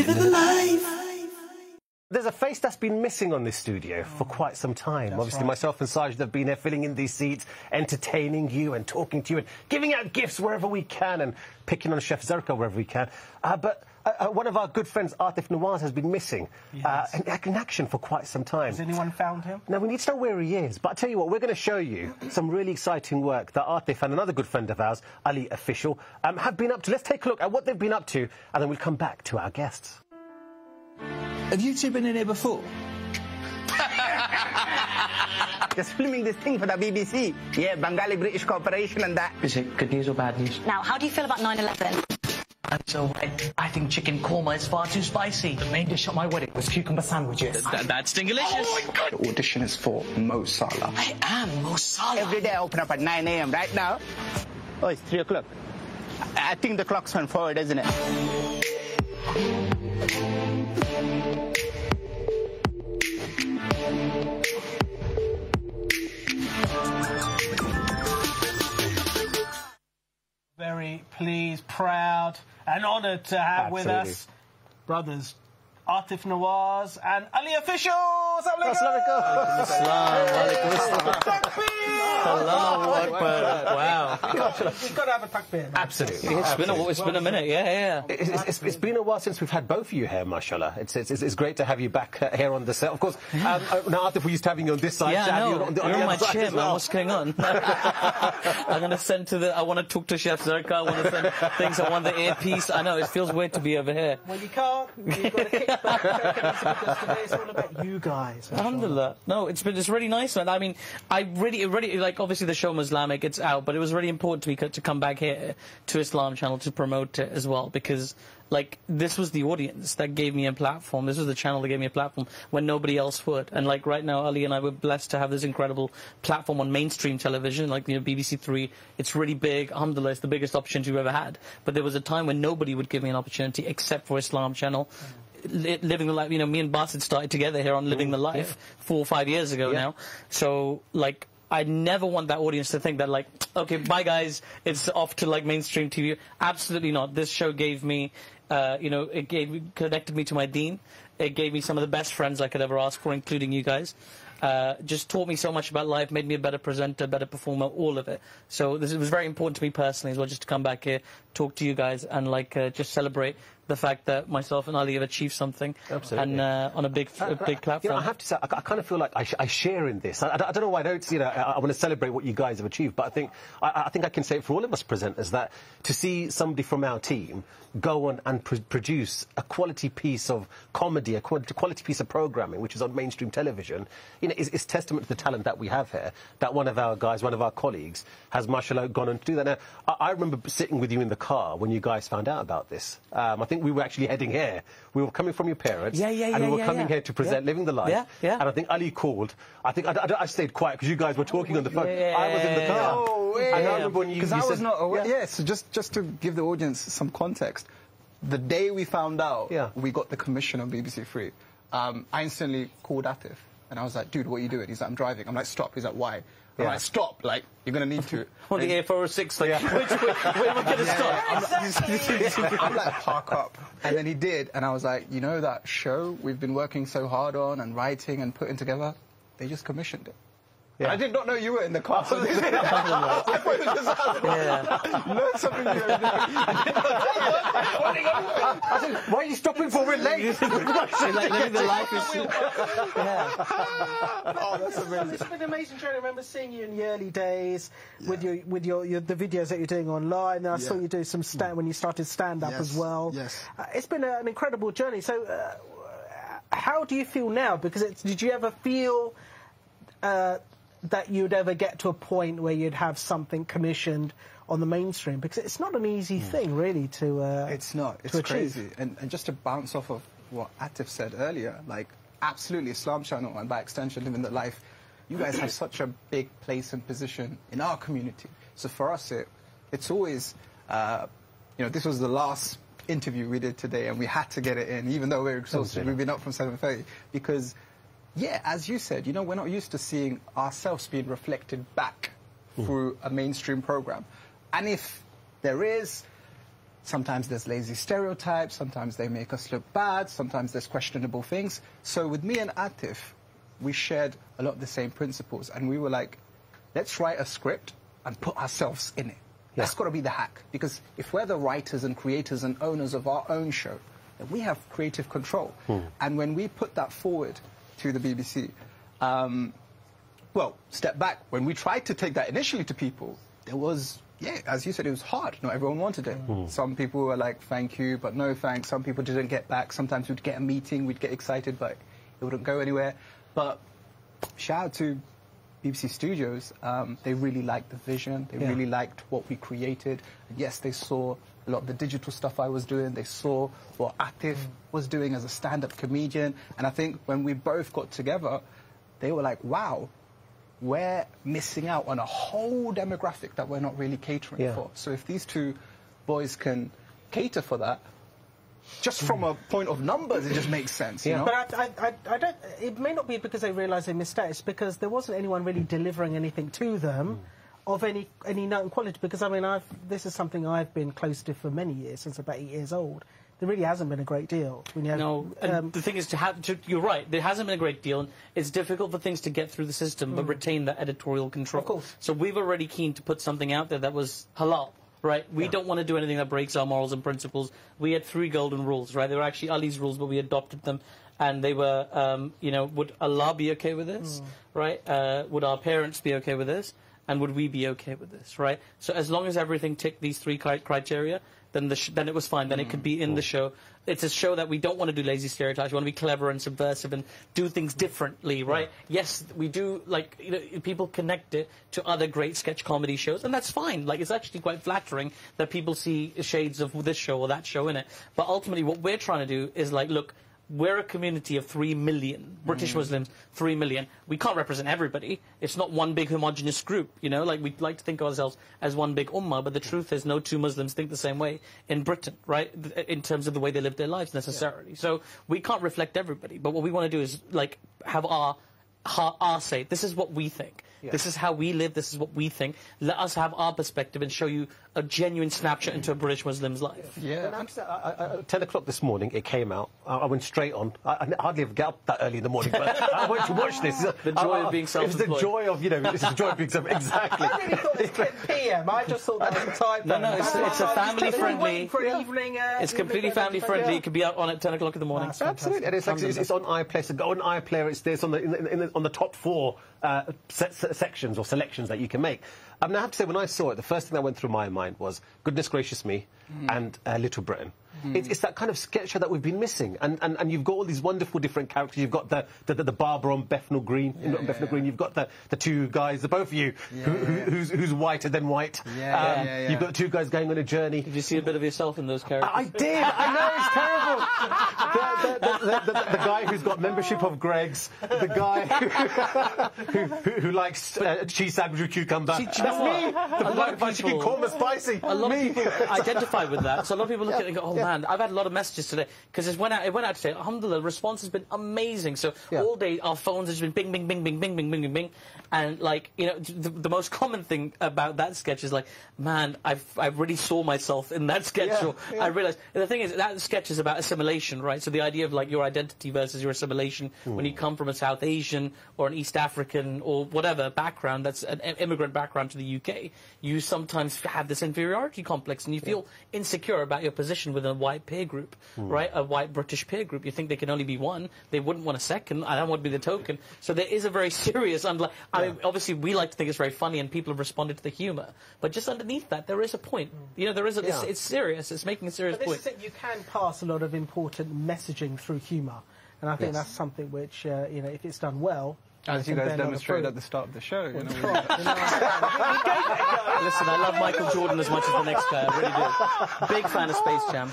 Living the life. There's a face that's been missing on this studio for quite some time. Obviously, right. myself and Sajid have been here filling in these seats, entertaining you and talking to you and giving out gifts wherever we can and picking on Chef Zarqa wherever we can. But one of our good friends, Aatif Nawaz, has been missing in action for quite some time. Has anyone found him? Now, we need to know where he is. But I tell you what, we're going to show you some really exciting work that Aatif and another good friend of ours, Ali Official, have been up to. Let's take a look at what they've been up to, and then we'll come back to our guests. Have you two been in here before? Just filming this thing for the BBC. Yeah, Bengali British Corporation and that. Is it good news or bad news? Now, how do you feel about 9/11? I'm so white. I think chicken korma is far too spicy. The main dish at my wedding was cucumber sandwiches. That's delicious. Oh my God. The audition is for Mo Salah. I am Mo Salah. Every day I open up at 9 a.m. Right now. Oh, it's 3 o'clock. I think the clock's went forward, isn't it? Very pleased, proud and honoured to have with us brothers Aatif Nawaz and Ali Official. Wow. You've got to have a takbir. Absolutely. It's been a minute, yeah. It's been a while since we've had both of you here, mashallah. It's great to have you back here on the set. Of course, now, Aatif, we're used to having you on this side. Yeah, You're no, on you're the on my other side chair, as man. well. What's going on? I'm going to send to I want to talk to Chef Zarqa. I want to send things. I want the earpiece. I know, it feels weird to be over here. Well, you can't. You've got to kick back. Because today it's all about you guys. Alhamdulillah. No, it's really nice, man. I mean, I really, like, obviously the show Muzlamic, it's out, but it was really important to me to come back here to Islam Channel to promote it as well, because, like, this was the audience that gave me a platform. This was the channel that gave me a platform when nobody else would. And, like, right now, Ali and I were blessed to have this incredible platform on mainstream television, like, you know, BBC 3. It's really big. Alhamdulillah, it's the biggest opportunity we've ever had. But there was a time when nobody would give me an opportunity except for Islam Channel. Living the life, you know, me and Basit started together here on Living the Life 4 or 5 years ago now. So, like, I never want that audience to think that, like, okay, bye guys, it's off to, like, mainstream TV. Absolutely not. This show gave me, you know, connected me to my deen. It gave me some of the best friends I could ever ask for, including you guys. Just taught me so much about life, made me a better presenter, better performer, all of it. So it was very important to me personally as well, just to come back here, talk to you guys, and, like, just celebrate the fact that myself and Ali have achieved something. Absolutely. And on a big platform. You know, I have to say, I kind of feel like I share in this. I don't know why I don't, you know, I want to celebrate what you guys have achieved, but I think I can say it for all of us presenters, that to see somebody from our team go on and produce a quality piece of comedy, a quality piece of programming, which is on mainstream television, you know, is testament to the talent that we have here, that one of our guys, one of our colleagues, has, mashallah, gone on to do that. Now, I remember sitting with you in the car when you guys found out about this. I think we were actually heading here. We were coming from your parents, and we were coming here to present Living the Life. And I think Ali called. I think I stayed quiet because you guys were talking on the phone. I was in the car. I remember when you Because I was not aware. Yeah. So just to give the audience some context, the day we found out we got the commission on BBC 3, I instantly called Aatif, and I was like, dude, what are you doing? He's like, I'm driving. I'm like, stop. He's like, why? I'm like, stop, like, you're going to need to. On the A406, like, which way am I going to stop? I'm like, park up. And then he did, and I was like, you know that show we've been working so hard on and writing and putting together? They just commissioned it. Yeah. I did not know you were in the car. So I thought it was just learn something new. I said, why are you stopping for? We're late. Like, living the life is... Oh, that's amazing. It's been an amazing journey. I remember seeing you in the early days with the videos that you're doing online. And I saw you do some when you started stand-up as well. Yes. It's been an incredible journey. So how do you feel now? Because did you ever feel... that you'd ever get to a point where you'd have something commissioned on the mainstream? Because it's not an easy thing, really, to It's not. It's crazy. And just to bounce off of what Aatif said earlier, like, absolutely, Islam Channel, and by extension, Living the Life, you guys have such a big place and position in our community. So for us, it's always, you know, this was the last interview we did today, and we had to get it in, even though we're exhausted. We've been up from 7:30, because... yeah, as you said, you know, we're not used to seeing ourselves being reflected back through a mainstream program. And if there is Sometimes there's lazy stereotypes, sometimes they make us look bad, sometimes there's questionable things. So with me and Aatif, we shared a lot of the same principles, and we were like, let's write a script and put ourselves in it. That's got to be the hack, because if we're the writers and creators and owners of our own show, then we have creative control. And when we put that forward to the BBC, well, step back, when we tried to take that initially to people, there was, yeah, as you said, it was hard. Not everyone wanted it. Some people were like, thank you, but no thanks. Some people didn't get back. Sometimes we'd get a meeting, we'd get excited, but it wouldn't go anywhere. But shout out to BBC Studios. They really liked the vision. They really liked what we created. And yes, they saw a lot of the digital stuff I was doing. They saw what Aatif was doing as a stand-up comedian. And I think when we both got together, they were like, wow, we're missing out on a whole demographic that we're not really catering for. So if these two boys can cater for that, just from a point of numbers, it just makes sense, you know? But I don't... It may not be because they realised they missed out. It's because there wasn't anyone really delivering anything to them of any note and quality. Because, I mean, this is something I've been close to for many years, since about 8 years old. There really hasn't been a great deal. When you have, no, and the thing is, you're right, there hasn't been a great deal, and it's difficult for things to get through the system, but retain that editorial control. Of course. So we've already keen to put something out there that was halal. Right, we don't want to do anything that breaks our morals and principles. We had 3 golden rules, right? They were actually Ali's rules, but we adopted them, and they were, you know, would Allah be okay with this, right? Would our parents be okay with this, and would we be okay with this, right? So as long as everything ticked these 3 criteria, then then it was fine. Then it could be in the show. It's a show that we don't want to do lazy stereotypes. We want to be clever and subversive and do things differently, right? Yes, we do, like, you know, people connect it to other great sketch comedy shows, and that's fine. Like, it's actually quite flattering that people see shades of this show or that show in it. But ultimately, what we're trying to do is, like, look, we're a community of 3 million, British Muslims, 3 million. We can't represent everybody. It's not one big homogenous group, you know? Like, we like to think of ourselves as one big ummah, but the truth is no 2 Muslims think the same way in Britain, right? In terms of the way they live their lives, necessarily. So we can't reflect everybody, but what we want to do is, like, have our say. This is what we think. This is how we live. This is what we think. Let us have our perspective and show you a genuine snapshot into a British Muslim's life. At 10 o'clock this morning, it came out. I went straight on. I hardly ever get up that early in the morning, but I went to watch this. The joy of being self-employed. It was the joy of, you know, it's the joy of being self-employed. Exactly. I really thought it was 10 p.m. I just thought that was a typo. No, it's a family-friendly... It's completely family-friendly. It could be out on at 10 o'clock in the morning. Absolutely. And it's on iPlayer. So go on iPlayer. It's there. It's on the top 4 sections or selections that you can make. I mean, I have to say, when I saw it, the first thing that went through my mind was Goodness Gracious Me and Little Britain. It's that kind of sketch show that we've been missing. And you've got all these wonderful different characters. You've got the barber on Bethnal Green. Bethnal Green. You've got the 2 guys, the both of you, who's whiter than white. You've got 2 guys going on a journey. Did you see a bit of yourself in those characters? I did. I know, it's terrible. The guy who's got membership of Greg's. The guy who likes cheese sandwich with cucumber. That's me. The bloke who's chicken korma spicy. A lot of people identify with that. So a lot of people look at it and go, oh man, I've had a lot of messages today. Because it went out today. Alhamdulillah, the response has been amazing. So all day our phones have just been bing, bing, bing, bing, bing, bing, bing, bing, bing. And, like, you know, the most common thing about that sketch is like, man, I really saw myself in that sketch. I realised. The thing is, that sketch is about assimilation, right? So the idea of, like, your identity versus your assimilation. When you come from a South Asian or an East African or whatever background, that's an immigrant background to the UK, you sometimes have this inferiority complex and you feel insecure about your position within a white peer group, right? A white British peer group. You think there can only be one. They wouldn't want a second. I don't want to be the token. So there is a very serious... I mean, obviously, we like to think it's very funny and people have responded to the humour. But just underneath that, there is a point. You know, there is it's serious. It's making a serious point. This is it. You can pass a lot of important messaging through humour. And I think that's something which, you know, if it's done well... As you guys demonstrated at the start of the show. You know, Listen, I love Michael Jordan as much as the next guy. I really do. Big fan of Space Jam.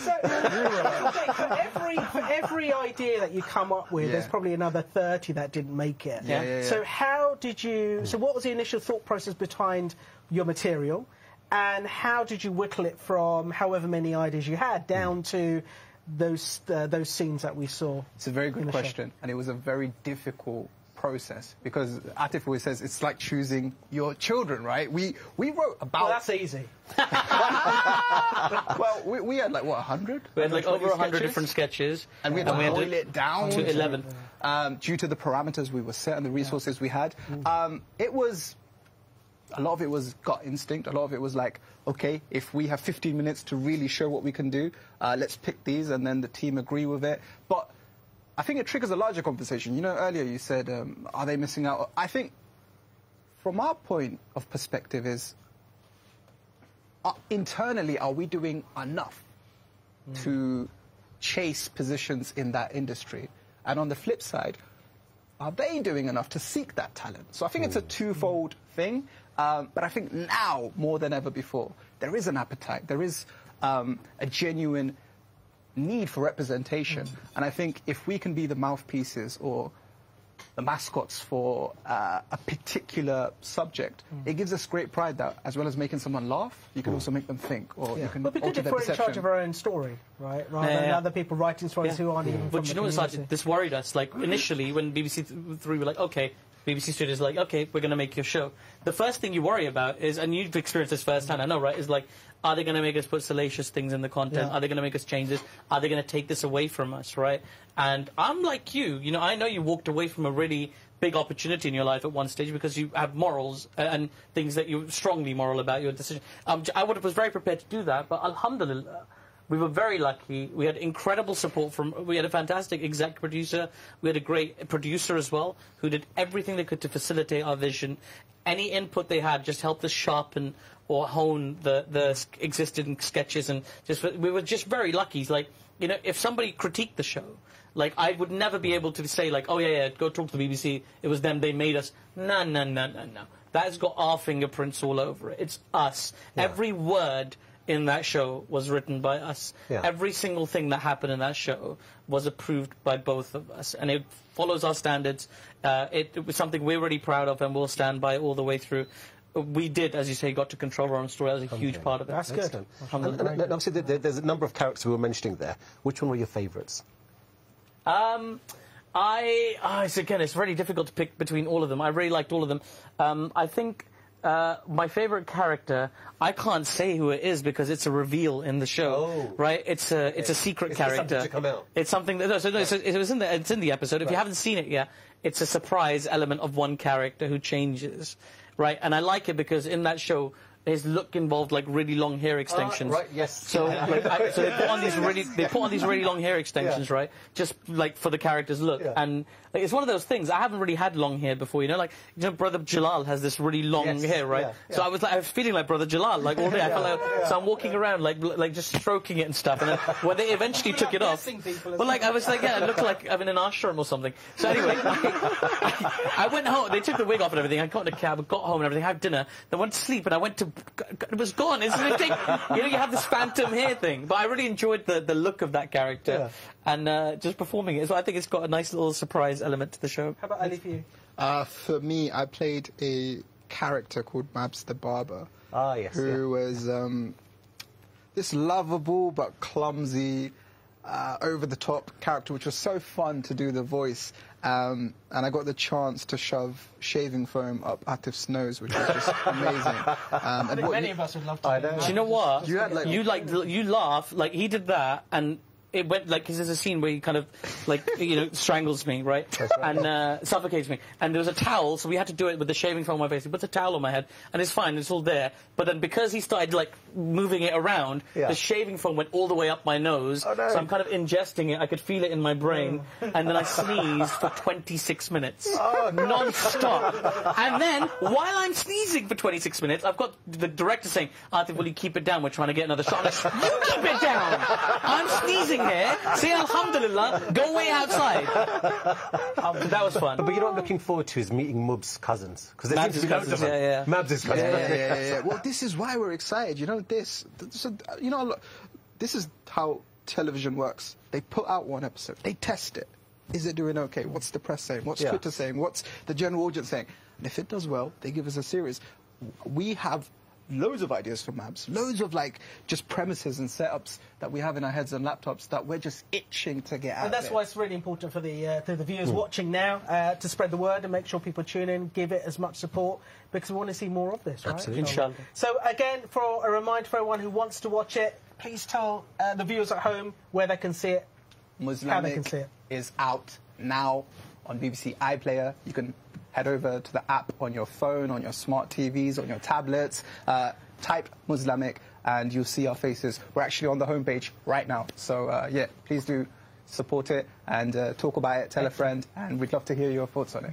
For every idea that you come up with, there's probably another 30 that didn't make it. So how did you... So what was the initial thought process behind your material? And how did you whittle it from however many ideas you had down to those scenes that we saw? It's a very good question. And it was a very difficult process, because Aatif always says it's like choosing your children, right? We wrote about... Well, that's easy. Well, we had like, what, 100? We had like over 100 sketches? different sketches. And we had to boil it down to 11. Due to the parameters we were set and the resources we had. It was... A lot of it was gut instinct. A lot of it was like, okay, if we have 15 minutes to really show what we can do, let's pick these, and then the team agree with it. But I think it triggers a larger conversation. You know, earlier you said, are they missing out? I think from our point of perspective is, internally, are we doing enough to chase positions in that industry? And on the flip side, are they doing enough to seek that talent? So I think it's a twofold thing. But I think now, more than ever before, there is an appetite. There is a genuine need for representation. And I think if we can be the mouthpieces or the mascots for a particular subject, it gives us great pride that, as well as making someone laugh, you can also make them think, or you can But alter because their we're in perception. charge of our own story, right? Rather than other people writing stories who aren't even But from you the know, it's like, community. this worried us. Like, initially, when BBC Three were like, okay, BBC Studios like, okay, we're going to make your show. The first thing you worry about is, and you've experienced this firsthand, I know, right, is like, are they going to make us put salacious things in the content? Yeah. Are they going to make us change this? Are they going to take this away from us, right? And I'm like you know, I know you walked away from a really big opportunity in your life at one stage because you have morals and things that you're strongly moral about your decision. Was very prepared to do that, but alhamdulillah, we were very lucky. We had incredible support we had a fantastic exec producer. We had a great producer as well, who did everything they could to facilitate our vision. Any input they had just helped us sharpen or hone the existing sketches, and we were just very lucky. Like, you know, if somebody critiqued the show, like, I would never be able to say, like, oh, yeah, go talk to the BBC. It was them. They made us. No. That has got our fingerprints all over it. It's us. Yeah. Every word in that show was written by us. Yeah. Every single thing that happened in that show was approved by both of us. And it follows our standards. It was something we're really proud of and we'll stand by all the way through. We did, as you say, got to control our own story. That was a huge part of it. That's good. And obviously, there's a number of characters we were mentioning there. Which one were your favourites? It's very difficult to pick between all of them. I really liked all of them. I think my favourite character, I can't say who it is because it's a reveal in the show, right? It's a secret character. It's something to come out. It's something that it's in the episode. If you haven't seen it yet, it's a surprise element of one character who changes, right? And I like it because in that show, his look involved like really long hair extensions. Right, yes. So, so they put on these really long hair extensions, right? Just like for the character's look. Yeah. And like, it's one of those things. I haven't really had long hair before, you know. Like, you know, Brother Jalal has this really long hair, right? Yeah. So I was feeling like Brother Jalal like all day. I felt like, so I'm walking around like just stroking it and stuff. And then when they eventually took it off, well, like I was like, yeah, it looked like I'm in an ashram or something. So anyway, I went home. They took the wig off and everything. I got in a cab, got home and everything. Had dinner. Then went to sleep and I went to. It was gone. Isn't it? You know, you have this phantom hair thing. But I really enjoyed the look of that character and just performing it. So I think it's got a nice little surprise element to the show. How about Ali for you? For me, I played a character called Mabs the Barber. Who was this lovable but clumsy, over-the-top character, which was so fun to do the voice. And I got the chance to shove shaving foam up Aatif's nose, which was just amazing. I think many of us would love to do that. Do you know what? You you laugh, like he did that, and it went like, because there's a scene where he kind of like, you know, strangles me, right? And suffocates me. And there was a towel, so we had to do it with the shaving foam on my face. He puts a towel on my head, and it's fine, it's all there. But then because he started like moving it around, the shaving foam went all the way up my nose. Oh, no. So I'm kind of ingesting it. I could feel it in my brain, and then I sneezed for 26 minutes, non-stop. And then while I'm sneezing for 26 minutes, I've got the director saying, "Aatif, will you keep it down? We're trying to get another shot." I'm like, "You keep it down. I'm sneezing here. Say Alhamdulillah. Go way outside." That was fun. But you know what I'm looking forward to is meeting Mub's cousins. Because Mabs' cousins, Mabs' cousins. Yeah. Well, this is why we're excited. You know, this is how television works. They put out one episode. They test it. Is it doing okay? What's the press saying? What's Twitter saying? What's the general audience saying? And if it does well, they give us a series. We have loads of ideas for Mabs, loads of like just premises and setups that we have in our heads and laptops that we're just itching to get out. And that's why it's really important for the viewers watching now to spread the word and make sure people tune in, give it as much support, because we want to see more of this, right? Absolutely. Inshallah. So again, for a reminder for everyone who wants to watch it, please tell the viewers at home where they can see it, how they can see it. is out now on BBC iPlayer. You can head over to the app on your phone, on your smart TVs, on your tablets. Type Muzlamic and you'll see our faces. We're actually on the homepage right now. So, yeah, please do support it and talk about it, tell a friend, and we'd love to hear your thoughts on it.